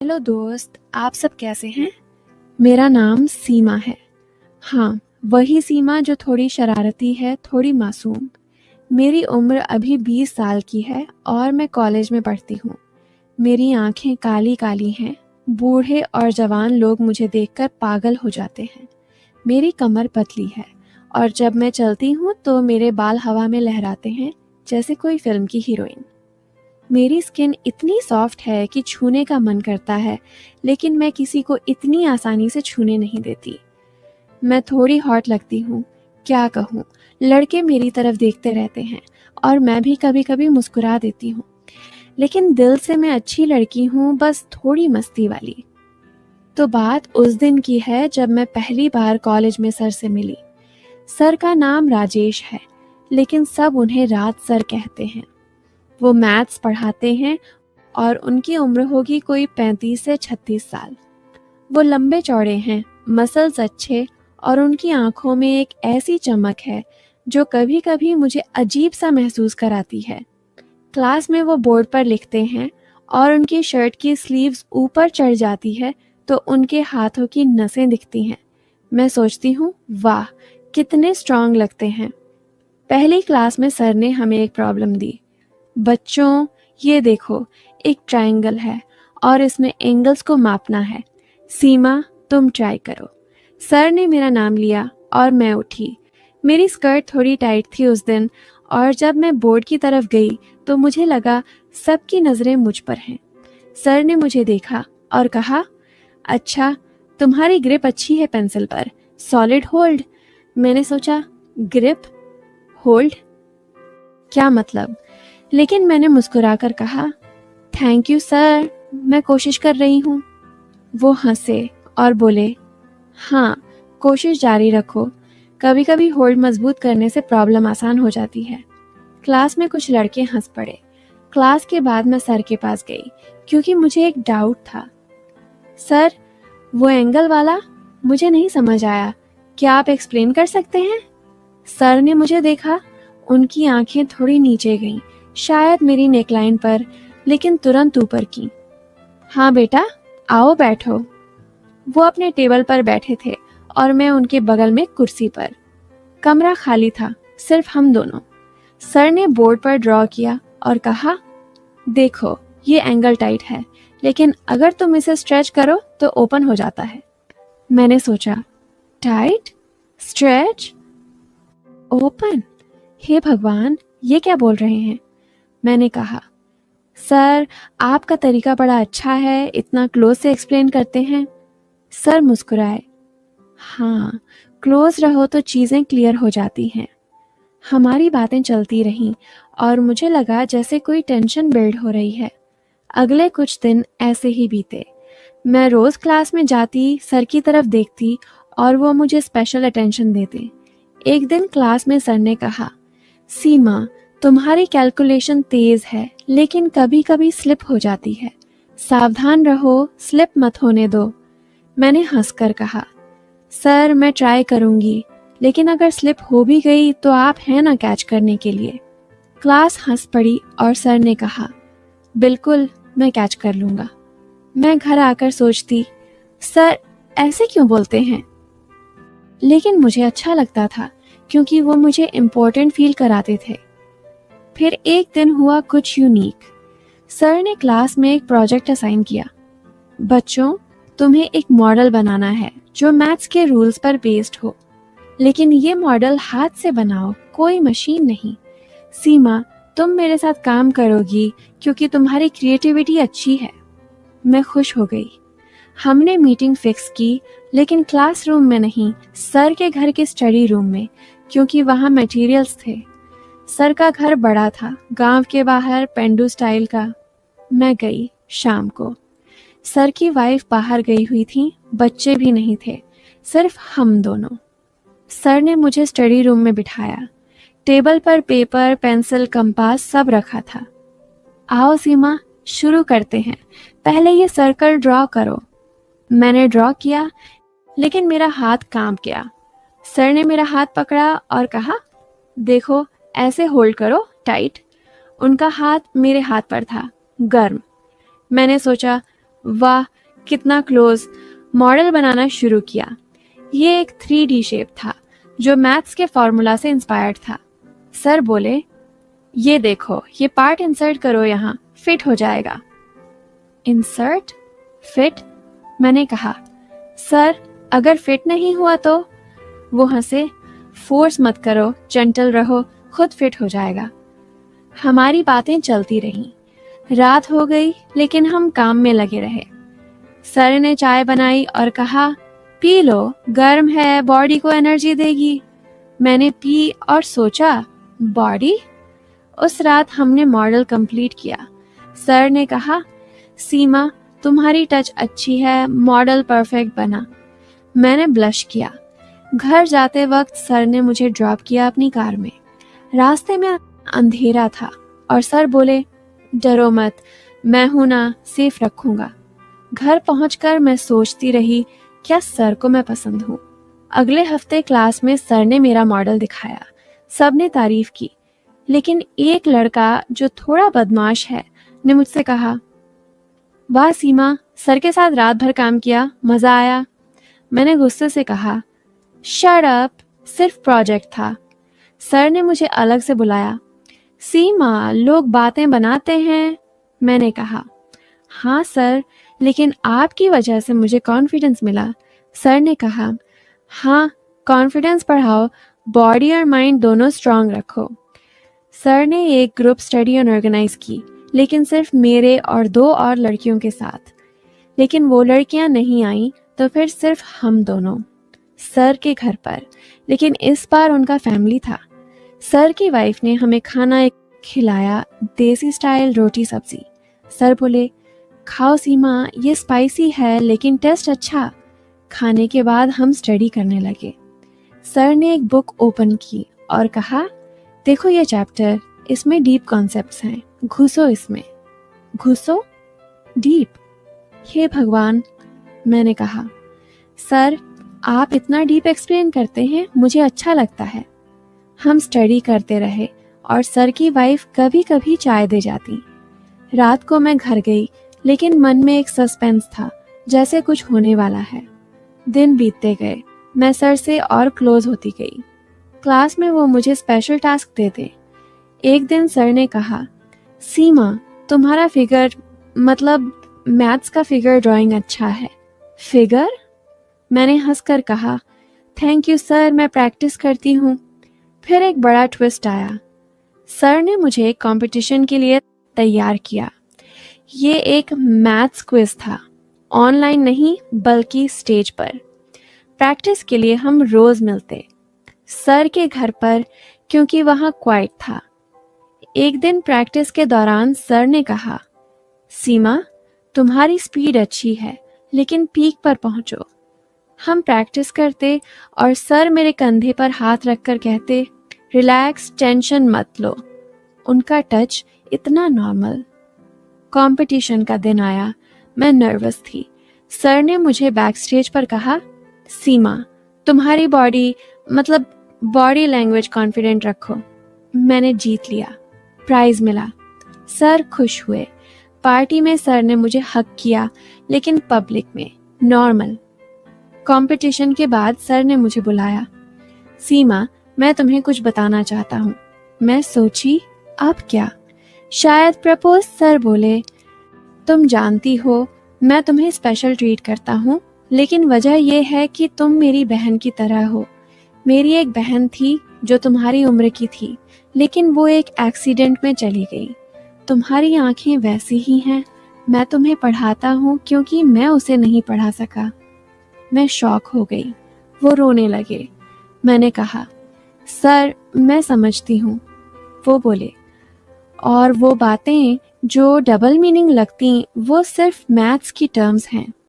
Hello दोस्त, आप सब कैसे हैं? मेरा नाम सीमा है। हाँ, वही सीमा जो थोड़ी शरारती है, थोड़ी मासूम। मेरी उम्र अभी 20 साल की है और मैं कॉलेज में पढ़ती हूँ। मेरी आंखें काली काली हैं। बूढ़े और जवान लोग मुझे देखकर पागल हो जाते हैं। मेरी कमर पतली है और जब मैं चलती हूँ तो मेरे बाल हवा में लहराते हैं जैसे कोई फिल्म की हीरोइन। मेरी स्किन इतनी सॉफ्ट है कि छूने का मन करता है, लेकिन मैं किसी को इतनी आसानी से छूने नहीं देती। मैं थोड़ी हॉट लगती हूँ, क्या कहूँ। लड़के मेरी तरफ देखते रहते हैं और मैं भी कभी कभी मुस्कुरा देती हूँ, लेकिन दिल से मैं अच्छी लड़की हूँ, बस थोड़ी मस्ती वाली। तो बात उस दिन की है जब मैं पहली बार कॉलेज में सर से मिली। सर का नाम राजेश है, लेकिन सब उन्हें राज सर कहते हैं। वो मैथ्स पढ़ाते हैं और उनकी उम्र होगी कोई 35 से 36 साल। वो लंबे चौड़े हैं, मसल्स अच्छे, और उनकी आंखों में एक ऐसी चमक है जो कभी कभी मुझे अजीब सा महसूस कराती है। क्लास में वो बोर्ड पर लिखते हैं और उनकी शर्ट की स्लीव्स ऊपर चढ़ जाती है तो उनके हाथों की नसें दिखती हैं। मैं सोचती हूँ, वाह, कितने स्ट्रांग लगते हैं। पहली क्लास में सर ने हमें एक प्रॉब्लम दी। बच्चों, ये देखो, एक ट्रायंगल है और इसमें एंगल्स को मापना है। सीमा, तुम ट्राई करो। सर ने मेरा नाम लिया और मैं उठी। मेरी स्कर्ट थोड़ी टाइट थी उस दिन, और जब मैं बोर्ड की तरफ गई तो मुझे लगा सबकी नज़रें मुझ पर हैं। सर ने मुझे देखा और कहा, अच्छा, तुम्हारी ग्रिप अच्छी है पेंसिल पर, सॉलिड होल्ड। मैंने सोचा, ग्रिप होल्ड क्या मतलब? लेकिन मैंने मुस्कुराकर कहा, थैंक यू सर, मैं कोशिश कर रही हूँ। वो हंसे और बोले, हाँ, कोशिश जारी रखो। कभी कभी होल्ड मजबूत करने से प्रॉब्लम आसान हो जाती है। क्लास में कुछ लड़के हंस पड़े। क्लास के बाद मैं सर के पास गई क्योंकि मुझे एक डाउट था। सर, वो एंगल वाला मुझे नहीं समझ आया, क्या आप एक्सप्लेन कर सकते हैं? सर ने मुझे देखा। उनकी आंखें थोड़ी नीचे गईं, शायद मेरी नेकलाइन पर, लेकिन तुरंत ऊपर की। हाँ बेटा, आओ बैठो। वो अपने टेबल पर बैठे थे और मैं उनके बगल में कुर्सी पर। कमरा खाली था, सिर्फ हम दोनों। सर ने बोर्ड पर ड्रॉ किया और कहा, देखो, ये एंगल टाइट है, लेकिन अगर तुम इसे स्ट्रेच करो तो ओपन हो जाता है। मैंने सोचा, टाइट, स्ट्रेच, ओपन, हे भगवान, ये क्या बोल रहे हैं? मैंने कहा, सर, आपका तरीका बड़ा अच्छा है, इतना क्लोज से एक्सप्लेन करते हैं। सर मुस्कुराए। हाँ, क्लोज रहो तो चीज़ें क्लियर हो जाती हैं। हमारी बातें चलती रहीं और मुझे लगा जैसे कोई टेंशन बिल्ड हो रही है। अगले कुछ दिन ऐसे ही बीते। मैं रोज़ क्लास में जाती, सर की तरफ देखती और वो मुझे स्पेशल अटेंशन देते। एक दिन क्लास में सर ने कहा, सीमा, तुम्हारी कैलकुलेशन तेज है, लेकिन कभी कभी स्लिप हो जाती है। सावधान रहो, स्लिप मत होने दो। मैंने हंसकर कहा, सर, मैं ट्राई करूंगी, लेकिन अगर स्लिप हो भी गई तो आप हैं ना कैच करने के लिए। क्लास हंस पड़ी और सर ने कहा, बिल्कुल, मैं कैच कर लूंगा। मैं घर आकर सोचती, सर ऐसे क्यों बोलते हैं? लेकिन मुझे अच्छा लगता था क्योंकि वो मुझे इम्पोर्टेंट फील कराते थे। फिर एक दिन हुआ कुछ यूनिक। सर ने क्लास में एक प्रोजेक्ट असाइन किया। बच्चों, तुम्हें एक मॉडल बनाना है जो मैथ्स के रूल्स पर बेस्ड हो, लेकिन ये मॉडल हाथ से बनाओ, कोई मशीन नहीं। सीमा, तुम मेरे साथ काम करोगी क्योंकि तुम्हारी क्रिएटिविटी अच्छी है। मैं खुश हो गई। हमने मीटिंग फिक्स की, लेकिन क्लासरूम में नहीं, सर के घर के स्टडी रूम में, क्योंकि वहाँ मटेरियल्स थे। सर का घर बड़ा था, गांव के बाहर, पेंडू स्टाइल का। मैं गई शाम को। सर की वाइफ बाहर गई हुई थी, बच्चे भी नहीं थे, सिर्फ हम दोनों। सर ने मुझे स्टडी रूम में बिठाया। टेबल पर पेपर, पेंसिल, कंपास सब रखा था। आओ सीमा, शुरू करते हैं। पहले ये सर्कल ड्रॉ करो। मैंने ड्रॉ किया, लेकिन मेरा हाथ कांप गया। सर ने मेरा हाथ पकड़ा और कहा, देखो, ऐसे होल्ड करो टाइट। उनका हाथ मेरे हाथ पर था, गर्म। मैंने सोचा, वाह, कितना क्लोज। मॉडल बनाना शुरू किया। ये एक 3D शेप था जो मैथ्स के फॉर्मूला से इंस्पायर्ड था। सर बोले, ये देखो, ये पार्ट इंसर्ट करो, यहाँ फिट हो जाएगा। इंसर्ट? फिट? मैंने कहा, सर अगर फिट नहीं हुआ तो? वो हंसे, फोर्स मत करो, जेंटल रहो, खुद फिट हो जाएगा। हमारी बातें चलती रहीं। रात हो गई लेकिन हम काम में लगे रहे। सर ने चाय बनाई और कहा, पी लो, गर्म है, बॉडी को एनर्जी देगी। मैंने पी और सोचा, बॉडी? उस रात हमने मॉडल कंप्लीट किया। सर ने कहा, सीमा तुम्हारी टच अच्छी है, मॉडल परफेक्ट बना। मैंने ब्लश किया। घर जाते वक्त सर ने मुझे ड्रॉप किया अपनी कार में। रास्ते में अंधेरा था और सर बोले, डरो मत, मैं हूं ना, सेफ रखूंगा। घर पहुंचकर मैं सोचती रही, क्या सर को मैं पसंद हूँ। अगले हफ्ते क्लास में सर ने मेरा मॉडल दिखाया। सबने तारीफ की, लेकिन एक लड़का जो थोड़ा बदमाश है ने मुझसे कहा, वाह सीमा, सर के साथ रात भर काम किया, मजा आया। मैंने गुस्से से कहा, शट अप, सिर्फ प्रोजेक्ट था। सर ने मुझे अलग से बुलाया। सीमा, लोग बातें बनाते हैं। मैंने कहा, हाँ सर, लेकिन आपकी वजह से मुझे कॉन्फिडेंस मिला। सर ने कहा, हाँ, कॉन्फिडेंस बढ़ाओ, बॉडी और माइंड दोनों स्ट्रांग रखो। सर ने एक ग्रुप स्टडी ऑर्गेनाइज की, लेकिन सिर्फ मेरे और 2 और लड़कियों के साथ। लेकिन वो लड़कियां नहीं आईं तो फिर सिर्फ हम दोनों सर के घर पर। लेकिन इस बार उनका फैमिली था। सर की वाइफ ने हमें खाना खिलाया, देसी स्टाइल रोटी सब्जी। सर बोले, खाओ सीमा, ये स्पाइसी है लेकिन टेस्ट अच्छा। खाने के बाद हम स्टडी करने लगे। सर ने एक बुक ओपन की और कहा, देखो ये चैप्टर, इसमें डीप कॉन्सेप्ट्स हैं, घुसो इसमें। घुसो? डीप? हे भगवान, मैंने कहा। सर, आप इतना डीप एक्सप्लेन करते हैं, मुझे अच्छा लगता है। हम स्टडी करते रहे और सर की वाइफ कभी कभी चाय दे जाती। रात को मैं घर गई, लेकिन मन में एक सस्पेंस था, जैसे कुछ होने वाला है। दिन बीतते गए, मैं सर से और क्लोज होती गई। क्लास में वो मुझे स्पेशल टास्क देते। एक दिन सर ने कहा, सीमा, तुम्हारा फिगर, मतलब मैथ्स का फिगर ड्राइंग अच्छा है। फिगर? मैंने हंसकर कहा, थैंक यू सर, मैं प्रैक्टिस करती हूँ। फिर एक बड़ा ट्विस्ट आया। सर ने मुझे कंपटीशन के लिए तैयार किया। ये एक मैथ्स क्विज था, ऑनलाइन नहीं बल्कि स्टेज पर। प्रैक्टिस के लिए हम रोज मिलते, सर के घर पर, क्योंकि वहां क्वाइट था। एक दिन प्रैक्टिस के दौरान सर ने कहा, सीमा, तुम्हारी स्पीड अच्छी है, लेकिन पीक पर पहुंचो। हम प्रैक्टिस करते और सर मेरे कंधे पर हाथ रखकर कहते, रिलैक्स, टेंशन मत लो। उनका टच इतना नॉर्मल। कंपटीशन का दिन आया। मैं नर्वस थी। सर ने मुझे बैक स्टेज पर कहा, सीमा, तुम्हारी बॉडी लैंग्वेज कॉन्फिडेंट रखो। मैंने जीत लिया, प्राइज मिला। सर खुश हुए। पार्टी में सर ने मुझे हक किया, लेकिन पब्लिक में, नॉर्मल। कंपटीशन के बाद सर ने मुझे बुलाया। सीमा, मैं तुम्हें कुछ बताना चाहता हूँ। मैं सोची, अब क्या? शायद प्रपोज। सर बोले, तुम जानती हो मैं तुम्हें स्पेशल ट्रीट करता हूँ, लेकिन वजह यह है कि तुम मेरी बहन की तरह हो। मेरी एक बहन थी जो तुम्हारी उम्र की थी, लेकिन वो एक एक्सीडेंट में चली गई। तुम्हारी आंखें वैसी ही हैं। मैं तुम्हें पढ़ाता हूँ क्योंकि मैं उसे नहीं पढ़ा सका। मैं शॉक हो गई। वो रोने लगे। मैंने कहा, सर, मैं समझती हूँ। वो बोले, और वो बातें जो डबल मीनिंग लगती, वो सिर्फ मैथ्स की टर्म्स हैं।